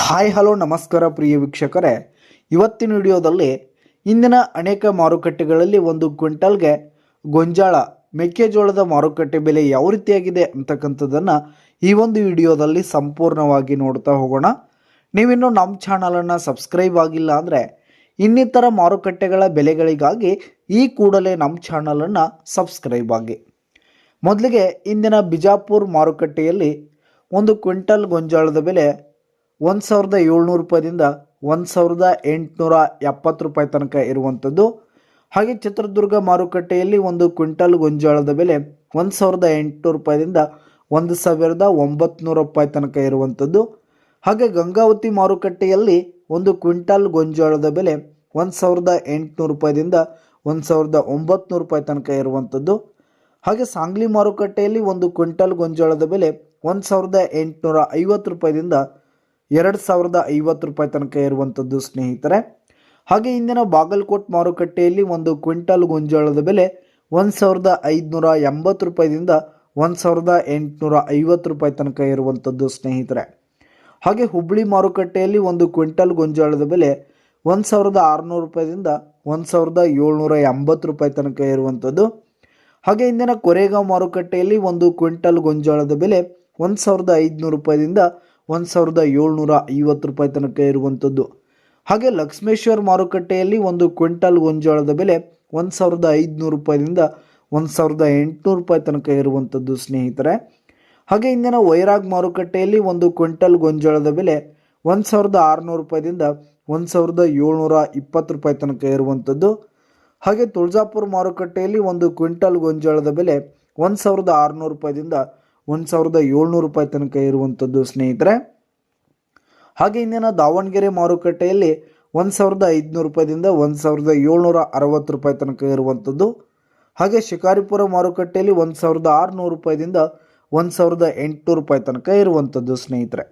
Hi hello ನಮಸ್ಕಾರ ಪ್ರಿಯ ವೀಕ್ಷಕರೇ, ಇವತ್ತಿನ ವಿಡಿಯೋದಲ್ಲಿ ಇಂದಿನ ಅನೇಕ ಮಾರುಕಟ್ಟೆಗಳಲ್ಲಿ ಒಂದು ಕ್ವಿಂಟಲ್ಗೆ ಗೋಂಜಾಳ ಮೆಕ್ಕೆಜೋಳದ ಮಾರುಕಟ್ಟೆ ಬೆಲೆ ಯಾವ ರೀತಿಯಾಗಿದೆ ಅಂತಕ್ಕಂಥದ್ದನ್ನು ಈ ಒಂದು ವಿಡಿಯೋದಲ್ಲಿ ಸಂಪೂರ್ಣವಾಗಿ ನೋಡ್ತಾ ಹೋಗೋಣ. ನೀವಿನ್ನೂ ನಮ್ಮ ಚಾನಲನ್ನು ಸಬ್ಸ್ಕ್ರೈಬ್ ಆಗಿಲ್ಲ ಅಂದರೆ ಇನ್ನಿತರ ಮಾರುಕಟ್ಟೆಗಳ ಬೆಲೆಗಳಿಗಾಗಿ ಈ ಕೂಡಲೇ ನಮ್ಮ ಚಾನಲನ್ನು ಸಬ್ಸ್ಕ್ರೈಬ್ ಆಗಿ. ಮೊದಲಿಗೆ ಇಂದಿನ ಬಿಜಾಪುರ ಮಾರುಕಟ್ಟೆಯಲ್ಲಿ ಒಂದು ಕ್ವಿಂಟಲ್ ಗೋಂಜಾಳದ ಬೆಲೆ 1700 ರೂಪಾಯಿದಿಂದ 1870 ರೂಪಾಯಿ ತನಕ ಇರುವಂಥದ್ದು. ಹಾಗೆ ಚಿತ್ರದುರ್ಗ ಮಾರುಕಟ್ಟೆಯಲ್ಲಿ ಒಂದು ಕ್ವಿಂಟಲ್ ಗೋಂಜಾಳದ ಬೆಲೆ 1800 ರೂಪಾಯಿದಿಂದ 1900 ರೂಪಾಯಿ ತನಕ ಇರುವಂಥದ್ದು. ಹಾಗೆ ಗಂಗಾವತಿ ಮಾರುಕಟ್ಟೆಯಲ್ಲಿ ಒಂದು ಕ್ವಿಂಟಲ್ ಗೋಂಜಾಳದ ಬೆಲೆ 1800 ರೂಪಾಯಿದಿಂದ 1900 ರೂಪಾಯಿ ತನಕ ಇರುವಂಥದ್ದು. ಹಾಗೆ ಸಾಂಗ್ಲಿ ಮಾರುಕಟ್ಟೆಯಲ್ಲಿ ಒಂದು ಕ್ವಿಂಟಲ್ ಗೋಂಜಾಳದ ಬೆಲೆ 1850 ರೂಪಾಯಿದಿಂದ 2050 ರೂಪಾಯಿ ತನಕ ಇರುವಂಥದ್ದು ಸ್ನೇಹಿತರೆ. ಹಾಗೆ ಇಂದಿನ ಬಾಗಲಕೋಟ್ ಮಾರುಕಟ್ಟೆಯಲ್ಲಿ ಒಂದು ಕ್ವಿಂಟಲ್ ಗೋಂಜಾಳದ ಬೆಲೆ 1580 ರೂಪಾಯಿದಿಂದ 1850 ರೂಪಾಯಿ ತನಕ ಇರುವಂಥದ್ದು ಸ್ನೇಹಿತರೆ. ಹಾಗೆ ಹುಬ್ಬಳ್ಳಿ ಮಾರುಕಟ್ಟೆಯಲ್ಲಿ ಒಂದು ಕ್ವಿಂಟಲ್ ಗೋಂಜಾಳದ ಬೆಲೆ 1600 ರೂಪಾಯಿದಿಂದ 1780 ರೂಪಾಯಿ ತನಕ ಇರುವಂಥದ್ದು. ಹಾಗೆ ಇಂದಿನ ಕೊರೆಗಾಂವ್ ಮಾರುಕಟ್ಟೆಯಲ್ಲಿ ಒಂದು ಕ್ವಿಂಟಲ್ ಗೋಂಜಾಳದ ಬೆಲೆ 1500 ರೂಪಾಯಿದಿಂದ 1750 ರೂಪಾಯಿ ತನಕ ಇರುವಂಥದ್ದು. ಹಾಗೆ ಲಕ್ಷ್ಮೇಶ್ವರ ಮಾರುಕಟ್ಟೆಯಲ್ಲಿ ಒಂದು ಕ್ವಿಂಟಲ್ ಗೋಂಜಾಳದ ಬೆಲೆ 1500 ರೂಪಾಯಿದಿಂದ 1800 ರೂಪಾಯಿ ತನಕ ಇರುವಂಥದ್ದು ಸ್ನೇಹಿತರೆ. ಹಾಗೆ ಇಂದಿನ ವೈರಾಗ್ ಮಾರುಕಟ್ಟೆಯಲ್ಲಿ ಒಂದು ಕ್ವಿಂಟಲ್ ಗೋಂಜಾಳದ ಬೆಲೆ 1600 ರೂಪಾಯಿದಿಂದ 1720 ರೂಪಾಯಿ ತನಕ ಇರುವಂಥದ್ದು. ಹಾಗೆ ತುಳಜಾಪುರ ಮಾರುಕಟ್ಟೆಯಲ್ಲಿ ಒಂದು ಕ್ವಿಂಟಲ್ ಗೋಂಜಾಳದ ಬೆಲೆ 1600 ರೂಪಾಯಿದಿಂದ 1700 ರೂಪಾಯಿ ತನಕ ಇರುವಂಥದ್ದು ಸ್ನೇಹಿತರೆ. ಹಾಗೆ ಇಂದಿನ ದಾವಣಗೆರೆ ಮಾರುಕಟ್ಟೆಯಲ್ಲಿ 1500 ರೂಪಾಯಿದಿಂದ 1760 ರೂಪಾಯಿ ತನಕ ಇರುವಂಥದ್ದು. ಹಾಗೆ ಶಿಕಾರಿಪುರ ಮಾರುಕಟ್ಟೆಯಲ್ಲಿ 1600 ರೂಪಾಯಿದಿಂದ 1800 ರೂಪಾಯಿ ತನಕ ಇರುವಂಥದ್ದು ಸ್ನೇಹಿತರೆ.